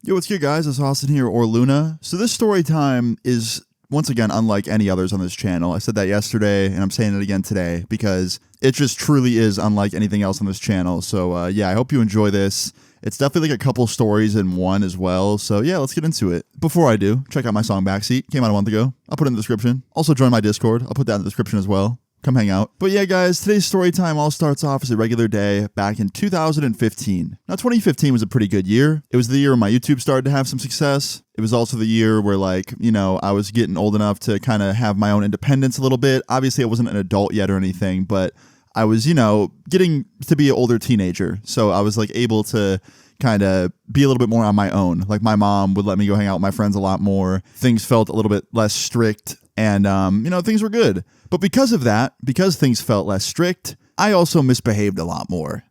Yo, what's good, guys? It's Austin here, or Luna. So this story time is, once again, unlike any others on this channel. I said that yesterday, and I'm saying it again today, because it just truly is unlike anything else on this channel. So, yeah, I hope you enjoy this. It's definitely like a couple stories in one as well. So, yeah, let's get into it. Before I do, check out my song Backseat. Came out a month ago. I'll put it in the description. Also, join my Discord. I'll put that in the description as well. Come hang out. But yeah, guys, today's story time all starts off as a regular day back in 2015. Now, 2015 was a pretty good year. It was the year when my YouTube started to have some success. It was also the year where, like, you know, I was getting old enough to kind of have my own independence a little bit. Obviously, I wasn't an adult yet or anything, but I was, you know, getting to be an older teenager. So I was, like, able to kind of be a little bit more on my own. Like, my mom would let me go hang out with my friends a lot more. Things felt a little bit less strict, and, you know, things were good. But because of that, because things felt less strict, I also misbehaved a lot more,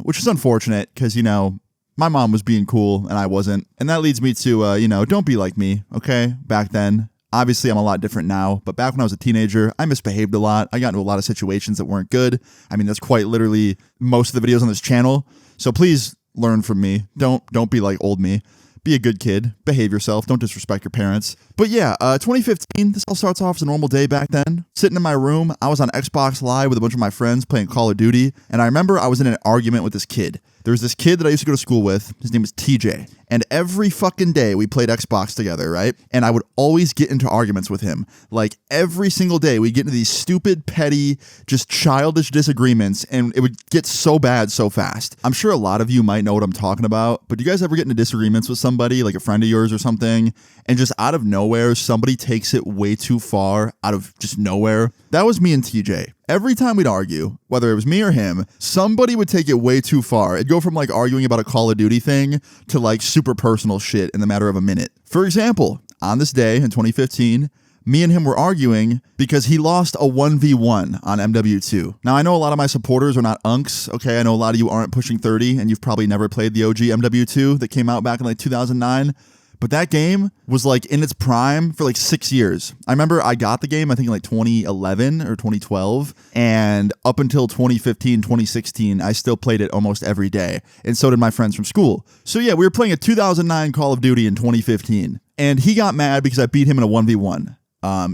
which is unfortunate because, you know, my mom was being cool and I wasn't. And that leads me to, you know, don't be like me, okay? Back then. Obviously, I'm a lot different now, but back when I was a teenager, I misbehaved a lot. I got into a lot of situations that weren't good. I mean, that's quite literally most of the videos on this channel. So please learn from me. Don't be like old me. Be a good kid. Behave yourself. Don't disrespect your parents. But yeah, 2015, this all starts off as a normal day back then. Sitting in my room, I was on Xbox Live with a bunch of my friends playing Call of Duty, and I remember I was in an argument with this kid. There was this kid that I used to go to school with. His name was TJ. And every fucking day we played Xbox together, right? And I would always get into arguments with him. Like every single day we'd get into these stupid, petty, just childish disagreements, and it would get so bad so fast. I'm sure a lot of you might know what I'm talking about, but do you guys ever get into disagreements with somebody, like a friend of yours or something, and just out of nowhere, somebody takes it way too far out of just nowhere? That was me and TJ. Every time we'd argue, whether it was me or him, somebody would take it way too far. It'd go from like arguing about a Call of Duty thing to like super personal shit in the matter of a minute. For example, on this day in 2015, me and him were arguing because he lost a 1v1 on MW2. Now, I know a lot of my supporters are not unks, okay? I know a lot of you aren't pushing 30, and you've probably never played the OG MW2 that came out back in like 2009. But that game was like in its prime for like 6 years. I remember I got the game, I think in like 2011 or 2012. And up until 2015, 2016, I still played it almost every day. And so did my friends from school. So yeah, we were playing a 2009 Call of Duty in 2015. And he got mad because I beat him in a 1v1.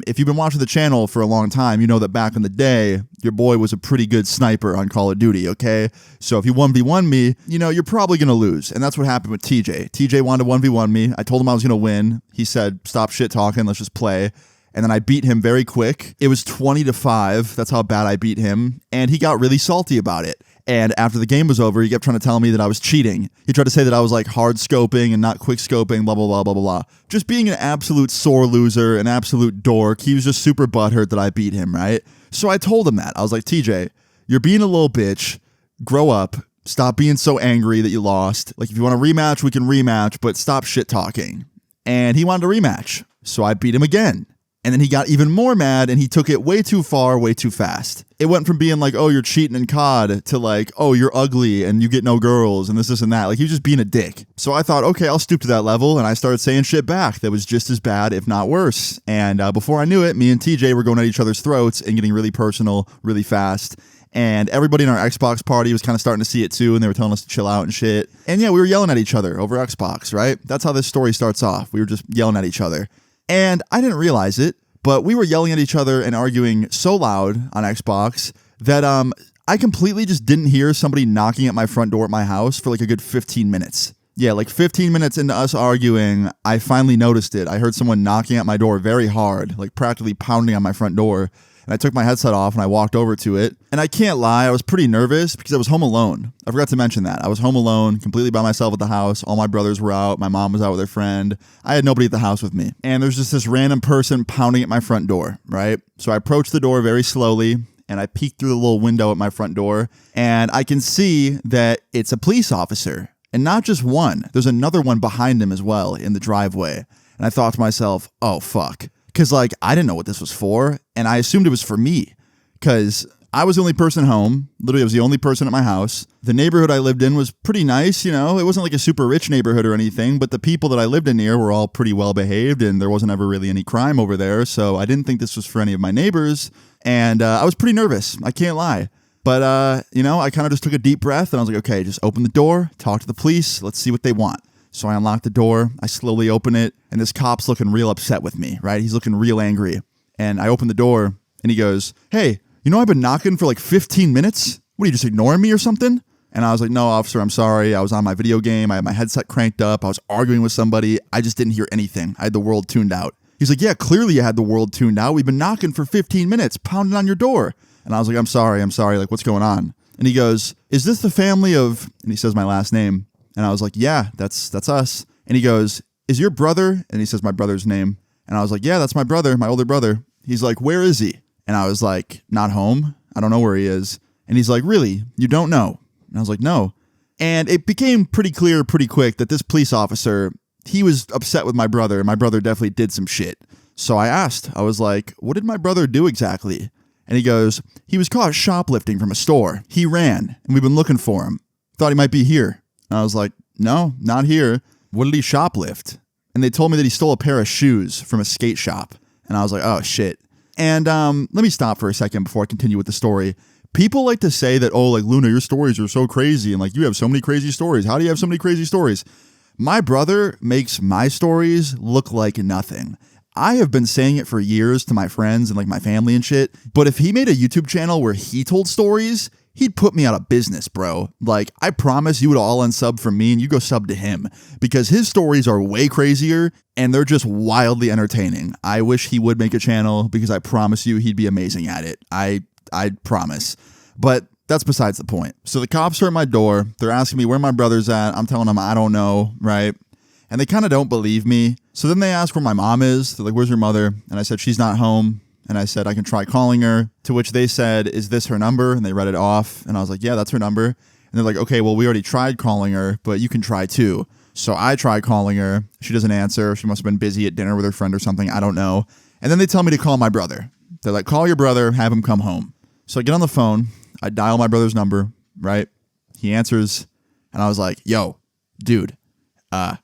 If you've been watching the channel for a long time, you know that back in the day, your boy was a pretty good sniper on Call of Duty, okay? So if you 1v1 me, you know, you're probably going to lose. And that's what happened with TJ. TJ wanted to 1v1 me. I told him I was going to win. He said, stop shit talking, let's just play. And then I beat him very quick. It was 20-5. That's how bad I beat him. And he got really salty about it. And after the game was over, he kept trying to tell me that I was cheating. He tried to say that I was like hard scoping and not quick scoping, blah, blah, blah, blah, blah, blah. Just being an absolute sore loser, an absolute dork. He was just super butthurt that I beat him, right? So I told him that. I was like, TJ, you're being a little bitch. Grow up. Stop being so angry that you lost. Like, if you want to rematch, we can rematch, but stop shit talking. And he wanted to rematch. So I beat him again. And then he got even more mad, and he took it way too far, way too fast. It went from being like, oh, you're cheating in COD, to like, oh, you're ugly, and you get no girls, and this and that. Like, he was just being a dick. So I thought, okay, I'll stoop to that level, and I started saying shit back that was just as bad, if not worse. And before I knew it, me and TJ were going at each other's throats and getting really personal, really fast. And everybody in our Xbox party was kind of starting to see it too, and they were telling us to chill out and shit. And yeah, we were yelling at each other over Xbox, right? That's how this story starts off. We were just yelling at each other. And I didn't realize it, but we were yelling at each other and arguing so loud on Xbox that I completely just didn't hear somebody knocking at my front door at my house for like a good 15 minutes. Yeah, like 15 minutes into us arguing, I finally noticed it. I heard someone knocking at my door very hard, like practically pounding on my front door. And I took my headset off and I walked over to it. And I can't lie, I was pretty nervous because I was home alone. I forgot to mention that. I was home alone, completely by myself at the house. All my brothers were out. My mom was out with her friend. I had nobody at the house with me. And there's just this random person pounding at my front door, right? So I approached the door very slowly and I peeked through the little window at my front door. And I can see that it's a police officer. And not just one. There's another one behind him as well in the driveway. And I thought to myself, oh, fuck. Because, like, I didn't know what this was for, and I assumed it was for me, because I was the only person home. Literally, I was the only person at my house. The neighborhood I lived in was pretty nice, you know. It wasn't like a super rich neighborhood or anything, but the people that I lived in near were all pretty well behaved, and there wasn't ever really any crime over there, so I didn't think this was for any of my neighbors, and I was pretty nervous. I can't lie. But, you know, I kind of just took a deep breath, and I was like, okay, just open the door, talk to the police, let's see what they want. So I unlock the door, I slowly open it, and this cop's looking real upset with me, right? He's looking real angry. And I open the door, and he goes, "Hey, you know I've been knocking for like 15 minutes? What, are you just ignoring me or something?" And I was like, "No, officer, I'm sorry. I was on my video game. I had my headset cranked up. I was arguing with somebody. I just didn't hear anything. I had the world tuned out." He's like, "Yeah, clearly you had the world tuned out. We've been knocking for 15 minutes, pounding on your door." And I was like, I'm sorry. Like, what's going on?" And he goes, "Is this the family of," and he says my last name. And I was like, "Yeah, that's us." And he goes, "Is your brother," and he says my brother's name. And I was like, "Yeah, that's my brother, my older brother." He's like, "Where is he?" And I was like, "Not home. I don't know where he is." And he's like, "Really? You don't know?" And I was like, "No." And it became pretty clear pretty quick that this police officer, he was upset with my brother. My brother definitely did some shit. So I asked, I was like, "What did my brother do exactly?" And he goes, "He was caught shoplifting from a store. He ran, and we've been looking for him. Thought he might be here." And I was like, "No, not here. What did he shoplift?" And they told me that he stole a pair of shoes from a skate shop. And I was like, "Oh, shit." And let me stop for a second before I continue with the story. People like to say that, "Oh, like, Luna, your stories are so crazy, and like you have so many crazy stories. How do you have so many crazy stories?" My brother makes my stories look like nothing. I have been saying it for years to my friends and like my family and shit, but if he made a YouTube channel where he told stories, he'd put me out of business, bro. Like, I promise you would all unsub from me and you go sub to him, because his stories are way crazier and they're just wildly entertaining. I wish he would make a channel, because I promise you he'd be amazing at it. I promise. But that's besides the point. So the cops are at my door. They're asking me where my brother's at. I'm telling them I don't know, right? And they kind of don't believe me. So then they ask where my mom is. They're like, "Where's your mother?" And I said, "She's not home." And I said, "I can try calling her." To which they said, "Is this her number?" And they read it off. And I was like, "Yeah, that's her number." And they're like, "Okay, well, we already tried calling her, but you can try too." So I try calling her. She doesn't answer. She must have been busy at dinner with her friend or something. I don't know. And then they tell me to call my brother. They're like, "Call your brother, have him come home." So I get on the phone. I dial my brother's number, right? He answers. And I was like, "Yo, dude,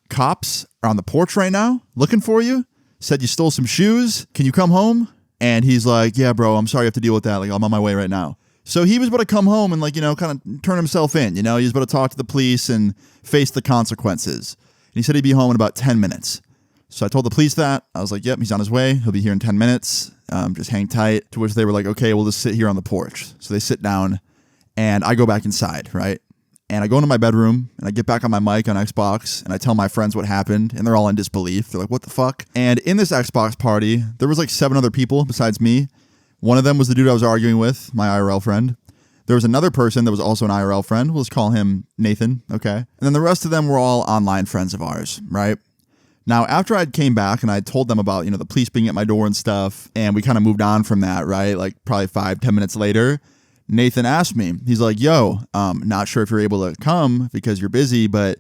cops are on the porch right now looking for you. Said you stole some shoes. Can you come home?" And he's like, "Yeah, bro, I'm sorry you have to deal with that. Like, I'm on my way right now." So he was about to come home and, like, you know, kind of turn himself in. You know, he was about to talk to the police and face the consequences. And he said he'd be home in about 10 minutes. So I told the police that. I was like, "Yep, he's on his way. He'll be here in 10 minutes. Just hang tight." To which they were like, "Okay, we'll just sit here on the porch." So they sit down and I go back inside, right? And I go into my bedroom and I get back on my mic on Xbox and I tell my friends what happened, and they're all in disbelief. They're like, "What the fuck?" And in this Xbox party, there was like 7 other people besides me. One of them was the dude I was arguing with, my IRL friend. There was another person that was also an IRL friend. We'll just call him Nathan, okay? And then the rest of them were all online friends of ours, right? Now, after I came back and I told them about, you know, the police being at my door and stuff, and we kind of moved on from that, right? Like probably 5-10 minutes later, Nathan asked me, he's like, "Yo, not sure if you're able to come because you're busy, but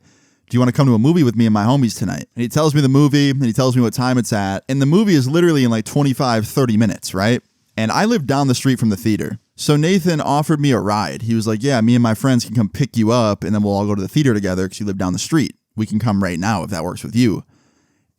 do you want to come to a movie with me and my homies tonight?" And he tells me the movie and he tells me what time it's at. And the movie is literally in like 25-30 minutes, right? And I live down the street from the theater. So Nathan offered me a ride. He was like, "Yeah, me and my friends can come pick you up and then we'll all go to the theater together because you live down the street. We can come right now if that works with you."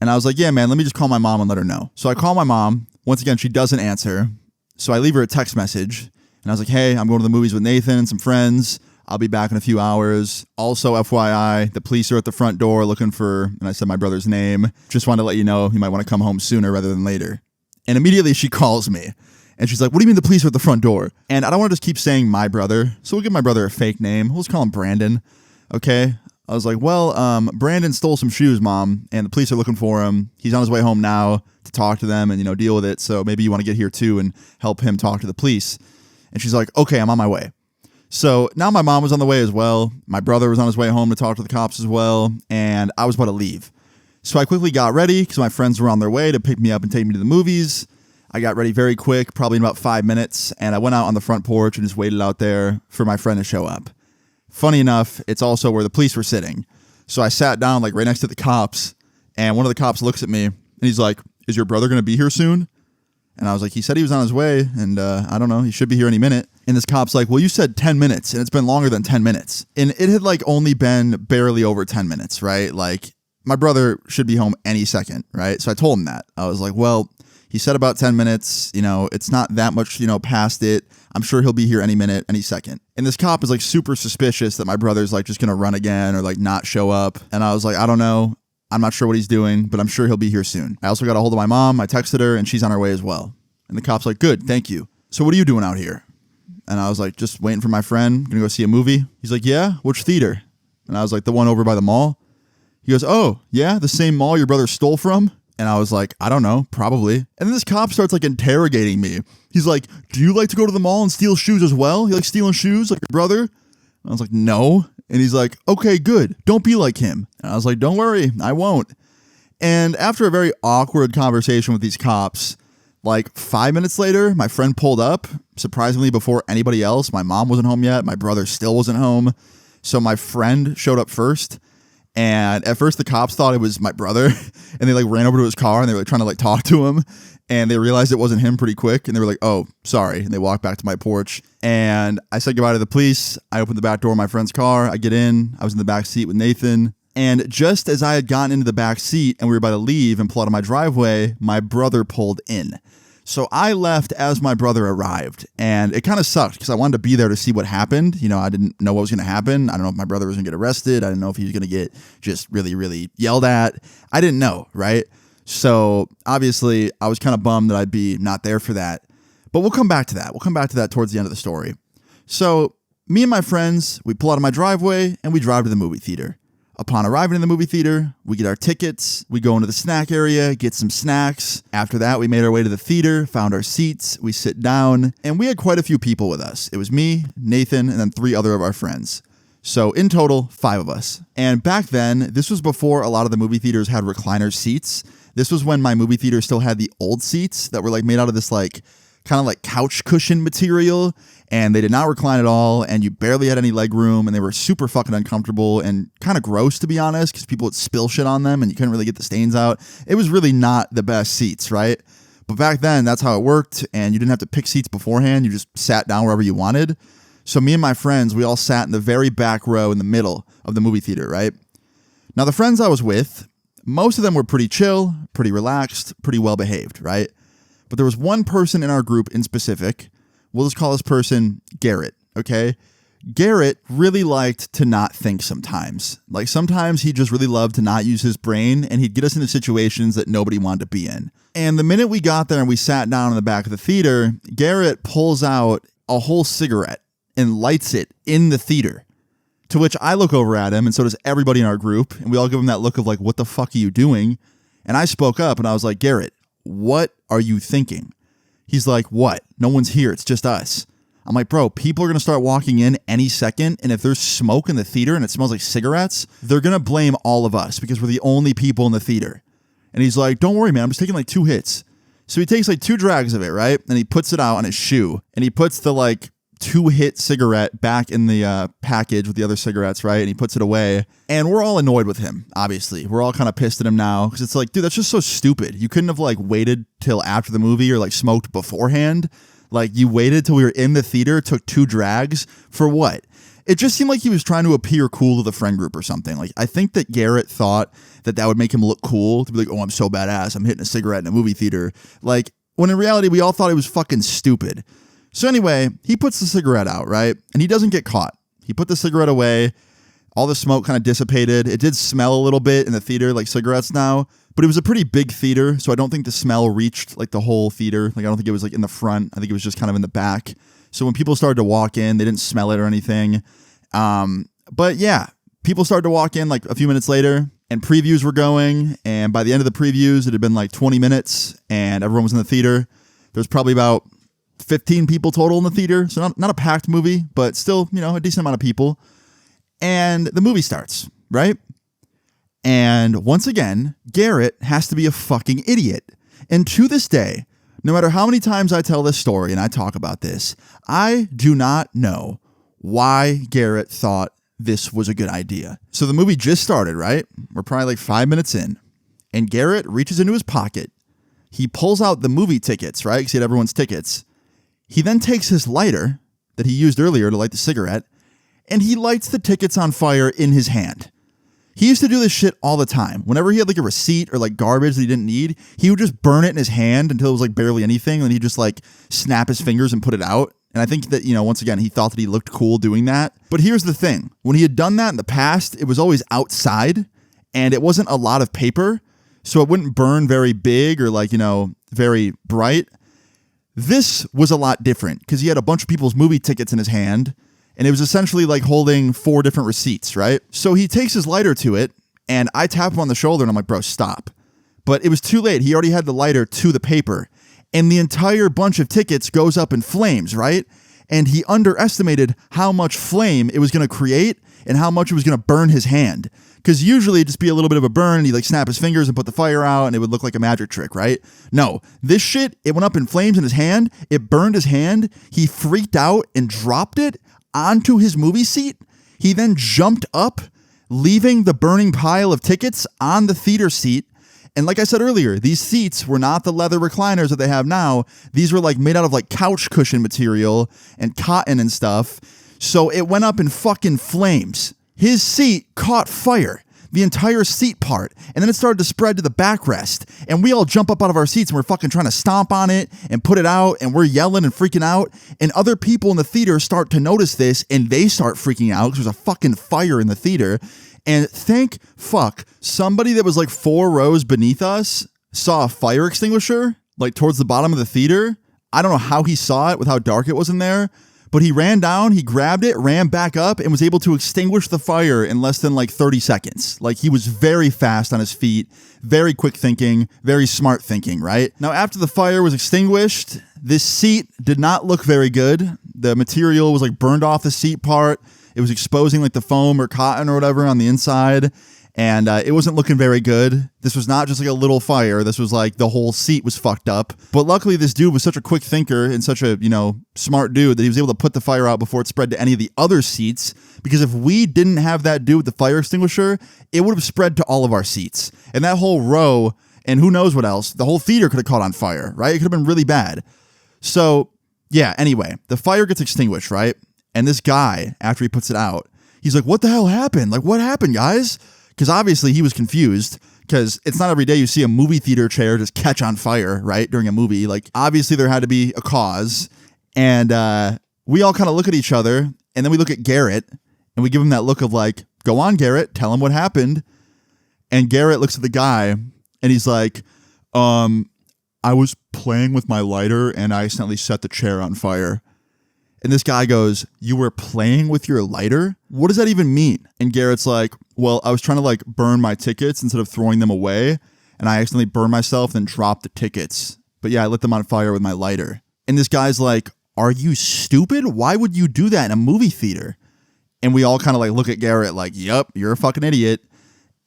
And I was like, "Yeah, man, let me just call my mom and let her know." So I call my mom. Once again, she doesn't answer. So I leave her a text message. And I was like, "Hey, I'm going to the movies with Nathan and some friends. I'll be back in a few hours. Also, FYI, the police are at the front door looking for," and I said my brother's name. "Just wanted to let you know you might want to come home sooner rather than later." And immediately she calls me. And she's like, "What do you mean the police are at the front door?" And I don't want to just keep saying my brother. So we'll give my brother a fake name. We'll just call him Brandon. Okay. I was like, "Well, Brandon stole some shoes, Mom, and the police are looking for him. He's on his way home now to talk to them and, you know, deal with it. So maybe you want to get here too and help him talk to the police." And she's like, "Okay, I'm on my way." So now my mom was on the way as well. My brother was on his way home to talk to the cops as well. And I was about to leave. So I quickly got ready because my friends were on their way to pick me up and take me to the movies. I got ready very quick, probably in about 5 minutes. And I went out on the front porch and just waited out there for my friend to show up. Funny enough, it's also where the police were sitting. So I sat down like right next to the cops. And one of the cops looks at me and he's like, "Is your brother going to be here soon?" And I was like, "He said he was on his way, and I don't know, he should be here any minute." And this cop's like, "Well, you said 10 minutes, and it's been longer than 10 minutes. And it had like only been barely over 10 minutes, right? Like, my brother should be home any second, right? So I told him that. I was like, "Well, He said about 10 minutes. It's not that much, past it. I'm sure he'll be here any minute, any second. And this cop is like super suspicious that my brother's like just going to run again or like not show up. And I was like, I don't know. I'm not sure what he's doing, but I'm sure he'll be here soon. I also got a hold of my mom. I texted her and she's on her way as well. And the cop's like, good, thank you. So what are you doing out here? And I was like, just waiting for my friend. Gonna go see a movie. He's like, yeah, which theater? And I was like, the one over by the mall. He goes, oh, yeah, the same mall your brother stole from? And I was like, I don't know, probably. And then this cop starts like interrogating me. He's like, do you like to go to the mall and steal shoes as well? You like stealing shoes like your brother? And I was like, no. And he's like, okay, good. Don't be like him. And I was like, don't worry, I won't. And after a very awkward conversation with these cops, like 5 minutes later, my friend pulled up, surprisingly before anybody else. My mom wasn't home yet. My brother still wasn't home. So my friend showed up first. And at first the cops thought it was my brother and they like ran over to his car and they were like trying to like talk to him and they realized it wasn't him pretty quick and they were like, oh, sorry. And they walked back to my porch and I said goodbye to the police. I opened the back door of my friend's car. I get in. I was in the back seat with Nathan. And just as I had gotten into the back seat and we were about to leave and pull out of my driveway, my brother pulled in. So I left as my brother arrived, and it kind of sucked because I wanted to be there to see what happened. I didn't know what was going to happen. I don't know if my brother was going to get arrested. I didn't know if he was going to get just really, really yelled at. I didn't know, right? So obviously I was kind of bummed that I'd be not there for that. But we'll come back to that. We'll come back to that towards the end of the story. So me and my friends, we pull out of my driveway and we drive to the movie theater. Upon arriving in the movie theater, we get our tickets, we go into the snack area, get some snacks. After that, we made our way to the theater, found our seats, we sit down, and we had quite a few people with us. It was me, Nathan, and then 3 other of our friends. So in total, 5 of us. And back then, this was before a lot of the movie theaters had recliner seats. This was when my movie theater still had the old seats that were like made out of this like kind of like couch cushion material, and they did not recline at all, and you barely had any leg room, and they were super fucking uncomfortable and kind of gross, to be honest, because people would spill shit on them and you couldn't really get the stains out. It was really not the best seats, right? But back then, that's how it worked, and you didn't have to pick seats beforehand. You just sat down wherever you wanted. So me and my friends, we all sat in the very back row in the middle of the movie theater, right? Now, the friends I was with, most of them were pretty chill, pretty relaxed, pretty well behaved, right? But there was one person in our group in specific. We'll just call this person Garrett, okay? Garrett really liked to not think sometimes. Like sometimes he just really loved to not use his brain, and he'd get us into situations that nobody wanted to be in. And the minute we got there and we sat down in the back of the theater, Garrett pulls out a whole cigarette and lights it in the theater. To which I look over at him, and so does everybody in our group, and we all give him that look of like, what the fuck are you doing? And I spoke up and I was like, Garrett, what are you thinking? He's like, what? No one's here. It's just us. I'm like, bro, people are going to start walking in any second. And if there's smoke in the theater and it smells like cigarettes, they're going to blame all of us because we're the only people in the theater. And he's like, don't worry, man. I'm just taking like 2 hits. So he takes like 2 drags of it, right? And he puts it out on his shoe. And he puts the like 2-hit cigarette back in the package with the other cigarettes, right? And he puts it away. And we're all annoyed with him, obviously. We're all kind of pissed at him now because it's like, dude, that's just so stupid. You couldn't have like waited till after the movie or like smoked beforehand. Like you waited till we were in the theater, took 2 drags for what? It just seemed like he was trying to appear cool to the friend group or something. Like I think that Garrett thought that that would make him look cool to be like, oh, I'm so badass. I'm hitting a cigarette in a movie theater. Like when in reality, we all thought it was fucking stupid. So anyway, he puts the cigarette out, right? And he doesn't get caught. He put the cigarette away. All the smoke kind of dissipated. It did smell a little bit in the theater like cigarettes now, but it was a pretty big theater, so I don't think the smell reached like the whole theater. Like I don't think it was like in the front. I think it was just kind of in the back. So when people started to walk in, they didn't smell it or anything. But yeah, people started to walk in like a few minutes later and previews were going. And by the end of the previews, it had been like 20 minutes and everyone was in the theater. There's probably about 15 people total in the theater. So not a packed movie, but still, a decent amount of people. And the movie starts, right? And once again, Garrett has to be a fucking idiot. And to this day, no matter how many times I tell this story and I talk about this, I do not know why Garrett thought this was a good idea. So the movie just started, right? We're probably like 5 minutes in. And Garrett reaches into his pocket. He pulls out the movie tickets, right? Because he had everyone's tickets. He then takes his lighter that he used earlier to light the cigarette, and he lights the tickets on fire in his hand. He used to do this shit all the time. Whenever he had like a receipt or like garbage that he didn't need, he would just burn it in his hand until it was like barely anything. And then he'd just like snap his fingers and put it out. And I think that, once again, he thought that he looked cool doing that. But here's the thing. When he had done that in the past, it was always outside and it wasn't a lot of paper. So it wouldn't burn very big or like, very bright. This was a lot different because he had a bunch of people's movie tickets in his hand. And it was essentially like holding 4 different receipts, right? So he takes his lighter to it, and I tap him on the shoulder, and I'm like, bro, stop. But it was too late. He already had the lighter to the paper, and the entire bunch of tickets goes up in flames, right? And he underestimated how much flame it was going to create and how much it was going to burn his hand. Because usually it'd just be a little bit of a burn, and he'd like snap his fingers and put the fire out, and it would look like a magic trick, right? No, this shit, it went up in flames in his hand. It burned his hand. He freaked out and dropped it onto his movie seat. He then jumped up, leaving the burning pile of tickets on the theater seat. And like I said earlier, these seats were not the leather recliners that they have now. These were like made out of like couch cushion material and cotton and stuff. So it went up in fucking flames. His seat caught fire, the entire seat part, and then it started to spread to the backrest. And we all jump up out of our seats and we're fucking trying to stomp on it and put it out, and we're yelling and freaking out. And other people in the theater start to notice this, and they start freaking out because there's a fucking fire in the theater. And thank fuck, somebody that was like 4 rows beneath us saw a fire extinguisher like towards the bottom of the theater. I don't know how he saw it with how dark it was in there. But he ran down, he grabbed it, ran back up, and was able to extinguish the fire in less than like 30 seconds. Like, he was very fast on his feet, very quick thinking, very smart thinking, right? Now, after the fire was extinguished, this seat did not look very good. The material was like burned off the seat part. It was exposing like the foam or cotton or whatever on the inside. And it wasn't looking very good. This was not just like a little fire. This was like the whole seat was fucked up. But luckily, this dude was such a quick thinker and such a, smart dude that he was able to put the fire out before it spread to any of the other seats. Because if we didn't have that dude with the fire extinguisher, it would have spread to all of our seats. And that whole row, and who knows what else, the whole theater could have caught on fire, right? It could have been really bad. So, yeah, anyway, the fire gets extinguished, right? And this guy, after he puts it out, he's like, what the hell happened? Like, what happened, guys? Because obviously he was confused, because it's not every day you see a movie theater chair just catch on fire, right, during a movie. Like, obviously there had to be a cause. And we all kind of look at each other, and then we look at Garrett, and we give him that look of like, go on, Garrett, tell him what happened. And Garrett looks at the guy, and he's like, I was playing with my lighter, and I accidentally set the chair on fire. And this guy goes, you were playing with your lighter? What does that even mean? And Garrett's like, well, I was trying to like burn my tickets instead of throwing them away. And I accidentally burned myself and dropped the tickets. But yeah, I lit them on fire with my lighter. And this guy's like, are you stupid? Why would you do that in a movie theater? And we all kind of like look at Garrett like, yep, you're a fucking idiot.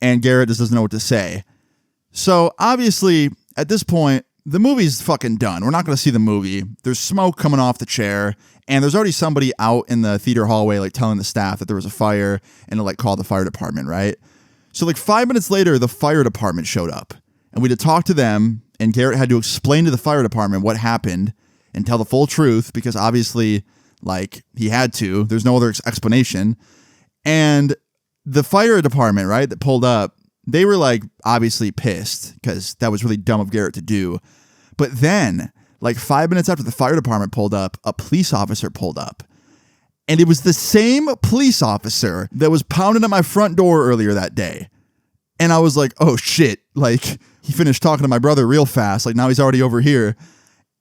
And Garrett just doesn't know what to say. So obviously at this point, the movie's fucking done. We're not going to see the movie. There's smoke coming off the chair. And there's already somebody out in the theater hallway, like telling the staff that there was a fire and to like call the fire department, right? So like 5 minutes later, the fire department showed up, and we had to talk to them, and Garrett had to explain to the fire department what happened and tell the full truth, because obviously like he had to, there's no other explanation. And the fire department, right, that pulled up, they were like obviously pissed because that was really dumb of Garrett to do. But then like 5 minutes after the fire department pulled up, a police officer pulled up. And it was the same police officer that was pounding at my front door earlier that day. And I was like, oh shit. Like, he finished talking to my brother real fast. Like, now he's already over here.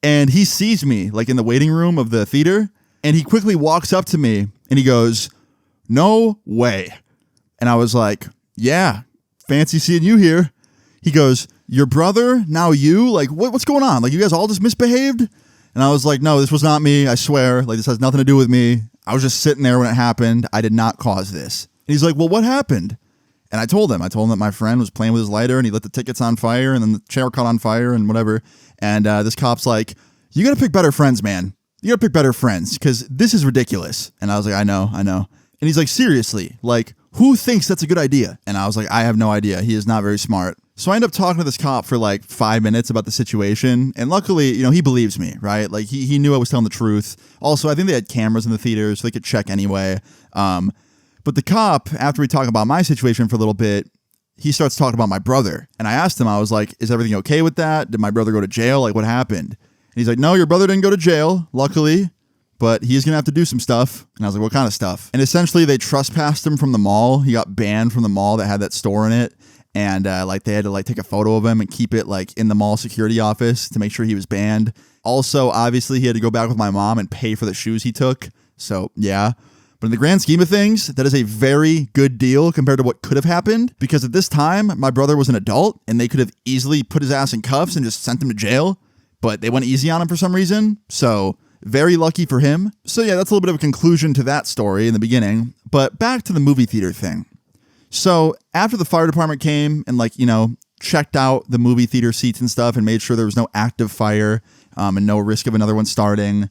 And he sees me like in the waiting room of the theater. And he quickly walks up to me and he goes, no way. And I was like, yeah, fancy seeing you here. He goes, your brother, now you? Like, what's going on? Like, you guys all just misbehaved? And I was like, no, this was not me. I swear. Like, this has nothing to do with me. I was just sitting there when it happened. I did not cause this. And he's like, well, what happened? And I told him that my friend was playing with his lighter and he lit the tickets on fire and then the chair caught on fire and whatever. And this cop's like, you got to pick better friends, man. You got to pick better friends because this is ridiculous. And I was like, I know. And he's like, seriously, like, who thinks that's a good idea? And I was like, I have no idea. He is not very smart. So I end up talking to this cop for like 5 minutes about the situation. And luckily, he believes me, right? Like he knew I was telling the truth. Also, I think they had cameras in the theater so they could check anyway. But But the cop, after we talk about my situation for a little bit, he starts talking about my brother. And I asked him, I was like, is everything okay with that? Did my brother go to jail? Like, what happened? And he's like, no, your brother didn't go to jail, luckily, but he's going to have to do some stuff. And I was like, what kind of stuff? And essentially, they trespassed him from the mall. He got banned from the mall that had that store in it. And like they had to like take a photo of him and keep it like in the mall security office to make sure he was banned. Also, obviously, he had to go back with my mom and pay for the shoes he took. So, yeah. But in the grand scheme of things, that is a very good deal compared to what could have happened, because at this time, my brother was an adult and they could have easily put his ass in cuffs and just sent him to jail, but they went easy on him for some reason. So very lucky for him. So yeah, that's a little bit of a conclusion to that story in the beginning. But back to the movie theater thing. So after the fire department came and like, you know, checked out the movie theater seats and stuff and made sure there was no active fire and no risk of another one starting,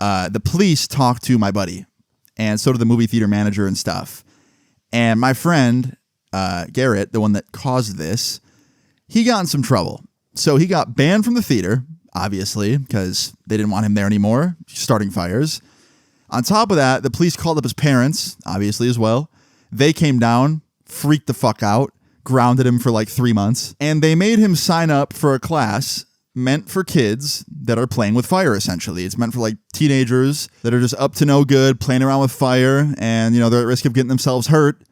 the police talked to my buddy. And so did the movie theater manager and stuff. And my friend, Garrett, the one that caused this, he got in some trouble. So he got banned from the theater, obviously, because they didn't want him there anymore, starting fires. On top of that, the police called up his parents, obviously, as well. They came down, freaked the fuck out, grounded him for like 3 months. And they made him sign up for a class meant for kids that are playing with fire, essentially. It's meant for like teenagers that are just up to no good, playing around with fire, and you know, they're at risk of getting themselves hurt.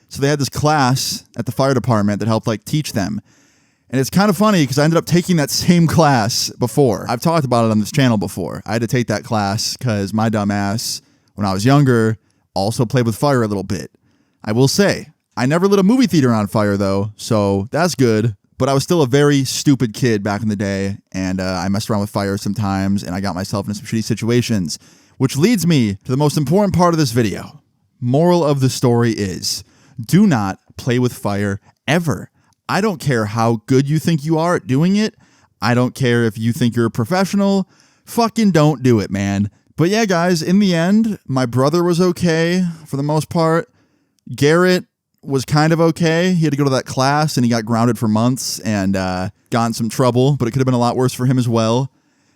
So they had this class at the fire department that helped like teach them. And it's kind of funny because I ended up taking that same class before. I've talked about it on this channel before. I had to take that class because my dumb ass, when I was younger, also played with fire a little bit. I will say, I never lit a movie theater on fire though, so that's good. But I was still a very stupid kid back in the day, and I messed around with fire sometimes, and I got myself into some shitty situations. Which leads me to the most important part of this video. Moral of the story is, do not play with fire ever. I don't care how good you think you are at doing it. I don't care if you think you're a professional. Fucking don't do it, man. But yeah, guys, in the end, my brother was okay for the most part. Garrett was kind of okay. He had to go to that class and he got grounded for months and got in some trouble, but it could have been a lot worse for him as well.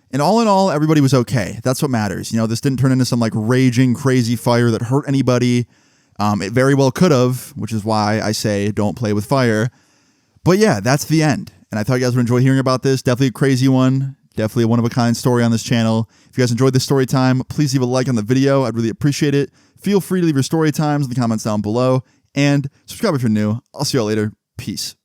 And all in all, everybody was okay. That's what matters. You know, this didn't turn into some like raging, crazy fire that hurt anybody. It very well could have, which is why I say don't play with fire. But yeah, that's the end. And I thought you guys would enjoy hearing about this. Definitely a crazy one. Definitely a one-of-a-kind story on this channel. If you guys enjoyed this story time, please leave a like on the video. I'd really appreciate it. Feel free to leave your story times in the comments down below. And subscribe if you're new. I'll see y'all later. Peace.